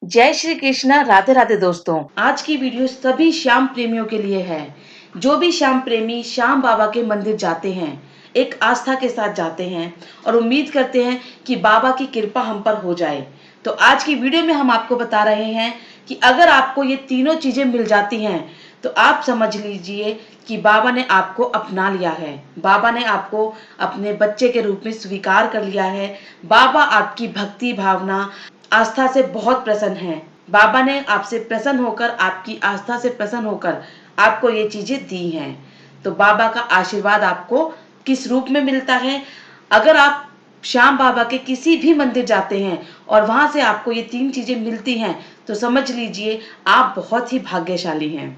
जय श्री कृष्णा। राधे राधे दोस्तों। आज की वीडियो सभी श्याम प्रेमियों के लिए है। जो भी श्याम प्रेमी श्याम बाबा के मंदिर जाते हैं, एक आस्था के साथ जाते हैं और उम्मीद करते हैं कि बाबा की कृपा हम पर हो जाए। तो आज की वीडियो में हम आपको बता रहे हैं कि अगर आपको ये तीनों चीजें मिल जाती हैं तो आप समझ लीजिए कि बाबा ने आपको अपना लिया है। बाबा ने आपको अपने बच्चे के रूप में स्वीकार कर लिया है। बाबा आपकी भक्ति भावना आस्था से बहुत प्रसन्न है। बाबा ने आपसे प्रसन्न होकर, आपकी आस्था से प्रसन्न होकर आपको ये चीजें दी हैं। तो बाबा का आशीर्वाद आपको किस रूप में मिलता है? अगर आप श्याम बाबा के किसी भी मंदिर जाते हैं और वहां से आपको ये तीन चीजें मिलती हैं तो समझ लीजिए आप बहुत ही भाग्यशाली हैं।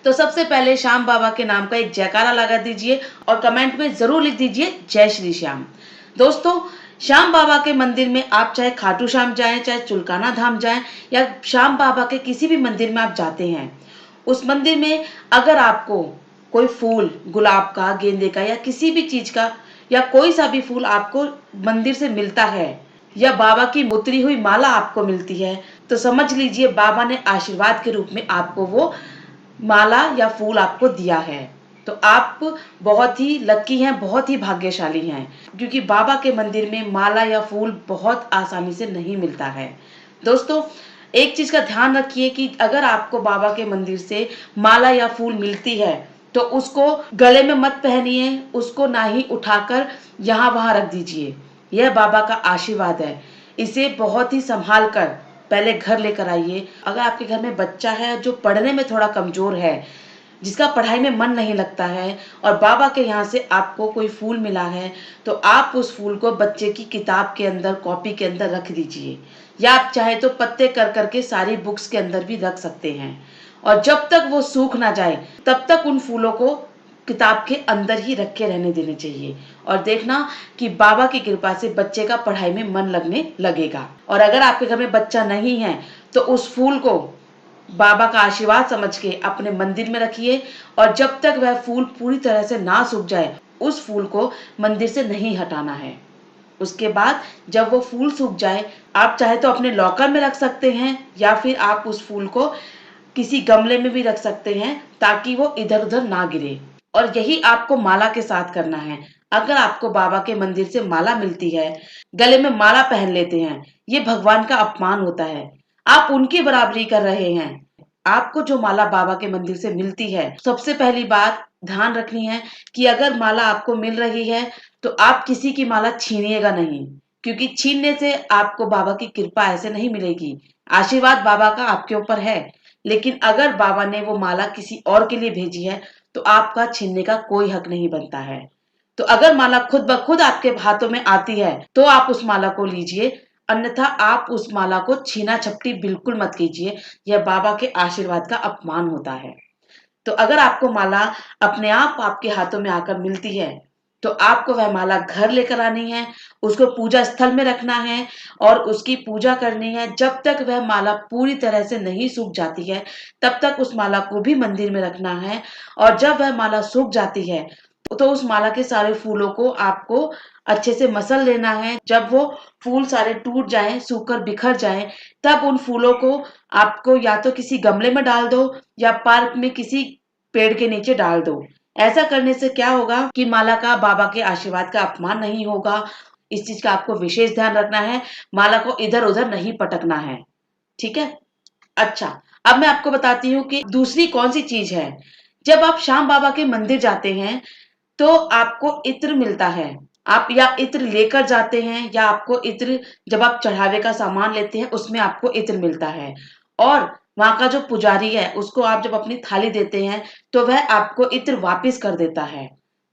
तो सबसे पहले श्याम बाबा के नाम का एक जयकारा लगा दीजिए और कमेंट में जरूर लिख दीजिए जय श्री श्याम। दोस्तों, श्याम बाबा के मंदिर में आप चाहे खाटू श्याम जाएं, चाहे चुलकाना धाम जाएं या श्याम बाबा के किसी भी मंदिर में आप जाते हैं, उस मंदिर में अगर आपको कोई फूल, गुलाब का, गेंदे का या किसी भी चीज का या कोई सा भी फूल आपको मंदिर से मिलता है या बाबा की उतरी हुई माला आपको मिलती है तो समझ लीजिए बाबा ने आशीर्वाद के रूप में आपको वो माला या फूल आपको दिया है। तो आप बहुत ही लकी हैं, बहुत ही भाग्यशाली हैं, क्योंकि बाबा के मंदिर में माला या फूल बहुत आसानी से नहीं मिलता है। दोस्तों, एक चीज का ध्यान रखिए कि अगर आपको बाबा के मंदिर से माला या फूल मिलती है तो उसको गले में मत पहनिए, उसको ना ही उठाकर यहाँ वहां रख दीजिए। यह बाबा का आशीर्वाद है। इसे बहुत ही संभाल कर पहले घर लेकर आइए। अगर आपके घर में बच्चा है जो पढ़ने में थोड़ा कमजोर है, जिसका पढ़ाई में मन नहीं लगता है और बाबा के यहाँ से आपको कोई फूल मिला है तो आप उस फूल को बच्चे की किताब के अंदर, कॉपी के अंदर रख दीजिए या आप चाहे तो पत्ते कर करके सारी बुक्स के अंदर भी रख सकते हैं। और जब तक वो सूख ना जाए तब तक उन फूलों को किताब के अंदर ही रखे रहने देने चाहिए और देखना कि बाबा की कृपा से बच्चे का पढ़ाई में मन लगने लगेगा। और अगर आपके घर में बच्चा नहीं है तो उस फूल को बाबा का आशीर्वाद समझ के अपने मंदिर में रखिए और जब तक वह फूल पूरी तरह से ना सूख जाए उस फूल को मंदिर से नहीं हटाना है। उसके बाद जब वो फूल सूख जाए आप चाहे तो अपने लॉकर में रख सकते हैं या फिर आप उस फूल को किसी गमले में भी रख सकते हैं ताकि वो इधर उधर ना गिरे। और यही आपको माला के साथ करना है। अगर आपको बाबा के मंदिर से माला मिलती है, गले में माला पहन लेते हैं, ये भगवान का अपमान होता है। आप उनकी बराबरी कर रहे हैं। आपको जो माला बाबा के मंदिर से मिलती है, सबसे पहली बात ध्यान रखनी है कि अगर माला आपको मिल रही है तो आप किसी की माला छीनिएगा नहीं, क्योंकि छीनने से आपको बाबा की कृपा ऐसे नहीं मिलेगी। आशीर्वाद बाबा का आपके ऊपर है, लेकिन अगर बाबा ने वो माला किसी और के लिए भेजी है तो आपका छीनने का कोई हक नहीं बनता है। तो अगर माला खुद ब खुद आपके हाथों में आती है तो आप उस माला को लीजिए, अन्यथा आप उस माला को छीना झपटी बिल्कुल मत कीजिए। यह बाबा के आशीर्वाद का अपमान होता है। तो अगर आपको माला अपने आप आपके हाथों में आकर मिलती है तो आपको वह माला घर लेकर आनी है, उसको पूजा स्थल में रखना है और उसकी पूजा करनी है। जब तक वह माला पूरी तरह से नहीं सूख जाती है तब तक उस माला को भी मंदिर में रखना है। और जब वह माला सूख जाती है तो उस माला के सारे फूलों को आपको अच्छे से मसल लेना है। जब वो फूल सारे टूट जाएं, सूखकर बिखर जाएं, तब उन फूलों को आपको या तो किसी गमले में डाल दो या पार्क में किसी पेड़ के नीचे डाल दो। ऐसा करने से क्या होगा कि माला का, बाबा के आशीर्वाद का अपमान नहीं होगा। इस चीज का आपको विशेष ध्यान रखना है। माला को इधर उधर नहीं पटकना है। ठीक है। अच्छा, अब मैं आपको बताती हूँ कि दूसरी कौन सी चीज है। जब आप श्याम बाबा के मंदिर जाते हैं तो आपको इत्र मिलता है। आप या इत्र लेकर जाते हैं या आपको इत्र, जब आप चढ़ावे का सामान लेते हैं उसमें आपको इत्र मिलता है। और वहां का जो पुजारी है उसको आप जब अपनी थाली देते हैं तो वह आपको इत्र वापस कर देता है।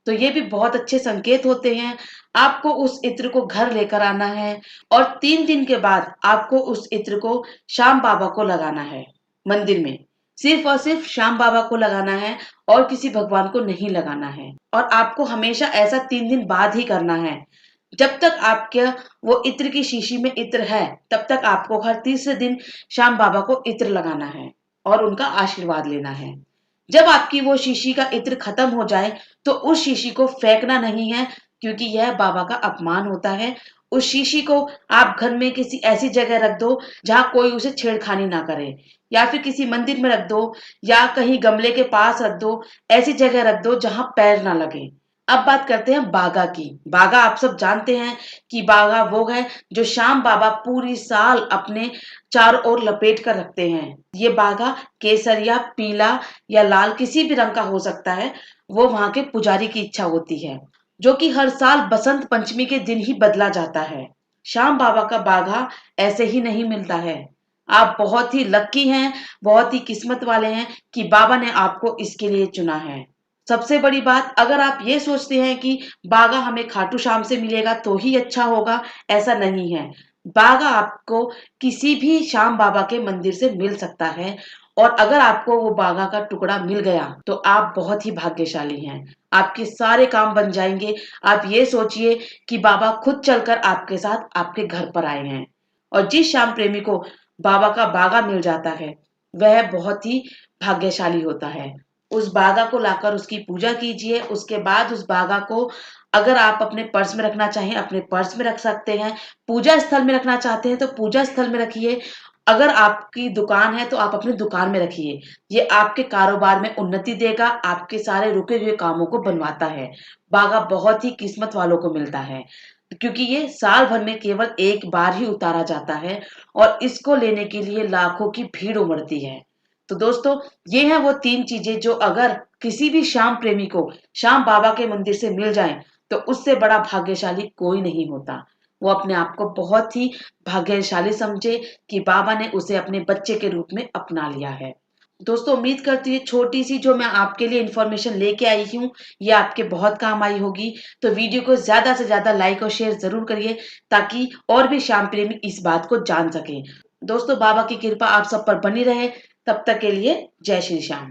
तो ये भी बहुत अच्छे संकेत होते हैं। आपको उस इत्र को घर लेकर आना है और 3 दिन के बाद आपको उस इत्र को श्याम बाबा को लगाना है मंदिर में। सिर्फ और सिर्फ श्याम बाबा को लगाना है और किसी भगवान को नहीं लगाना है। और आपको हमेशा ऐसा 3 दिन बाद ही करना है। जब तक आपके वो इत्र की शीशी में इत्र है तब तक आपको हर तीसरे दिन श्याम बाबा को इत्र लगाना है और उनका आशीर्वाद लेना है। जब आपकी वो शीशी का इत्र खत्म हो जाए तो उस शीशी को फेंकना नहीं है, क्योंकि यह बाबा का अपमान होता है। उस शीशी को आप घर में किसी ऐसी जगह रख दो जहाँ कोई उसे छेड़खानी ना करे, या फिर किसी मंदिर में रख दो, या कहीं गमले के पास रख दो। ऐसी जगह रख दो जहाँ पैर ना लगे। अब बात करते हैं बागा की। बागा आप सब जानते हैं कि बागा वो है जो श्याम बाबा पूरी साल अपने चारों ओर लपेट कर रखते हैं। ये बागा केसरिया, पीला या लाल किसी भी रंग का हो सकता है। वो वहां के पुजारी की इच्छा होती है, जो कि हर साल बसंत पंचमी के दिन ही बदला जाता है। श्याम बाबा का बागा ऐसे ही नहीं मिलता है। आप बहुत ही लकी हैं, बहुत ही किस्मत वाले हैं कि बाबा ने आपको इसके लिए चुना है। सबसे बड़ी बात, अगर आप ये सोचते हैं कि बागा हमें खाटू श्याम से मिलेगा तो ही अच्छा होगा, ऐसा नहीं है। बागा आपको किसी भी श्याम बाबा के मंदिर से मिल सकता है, और अगर आपको वो बागा का टुकड़ा मिल गया तो आप बहुत ही भाग्यशाली हैं। आपके सारे काम बन जाएंगे। आप ये सोचिए कि बाबा खुद चलकर आपके साथ आपके घर पर आए हैं। और जिस श्याम प्रेमी को बाबा का बागा मिल जाता है, वह बहुत ही भाग्यशाली होता है। उस बागा को लाकर उसकी पूजा कीजिए। उसके बाद उस बागा को अगर आप अपने पर्स में रखना चाहें, अपने पर्स में रख सकते हैं। पूजा स्थल में रखना चाहते हैं तो पूजा स्थल में रखिए। अगर आपकी दुकान है तो आप अपनी दुकान में रखिए। ये आपके कारोबार में उन्नति देगा, आपके सारे रुके हुए कामों को बनवाता है। बागा बहुत ही किस्मत वालों को मिलता है, क्योंकि ये साल भर में केवल एक बार ही उतारा जाता है, और इसको लेने के लिए लाखों की भीड़ उमड़ती है। तो दोस्तों, ये हैं वो 3 चीजें जो अगर किसी भी श्याम प्रेमी को श्याम बाबा के मंदिर से मिल जाएं तो उससे बड़ा भाग्यशाली कोई नहीं होता। वो अपने आप को बहुत ही भाग्यशाली समझे कि बाबा ने उसे अपने बच्चे के रूप में अपना लिया है। दोस्तों, उम्मीद करती हूँ छोटी सी जो मैं आपके लिए इन्फॉर्मेशन लेके आई हूँ, ये आपके बहुत काम आई होगी। तो वीडियो को ज्यादा से ज्यादा लाइक और शेयर जरूर करिए, ताकि और भी श्याम प्रेमी इस बात को जान सके। दोस्तों, बाबा की कृपा आप सब पर बनी रहे। तब तक के लिए जय श्री श्याम।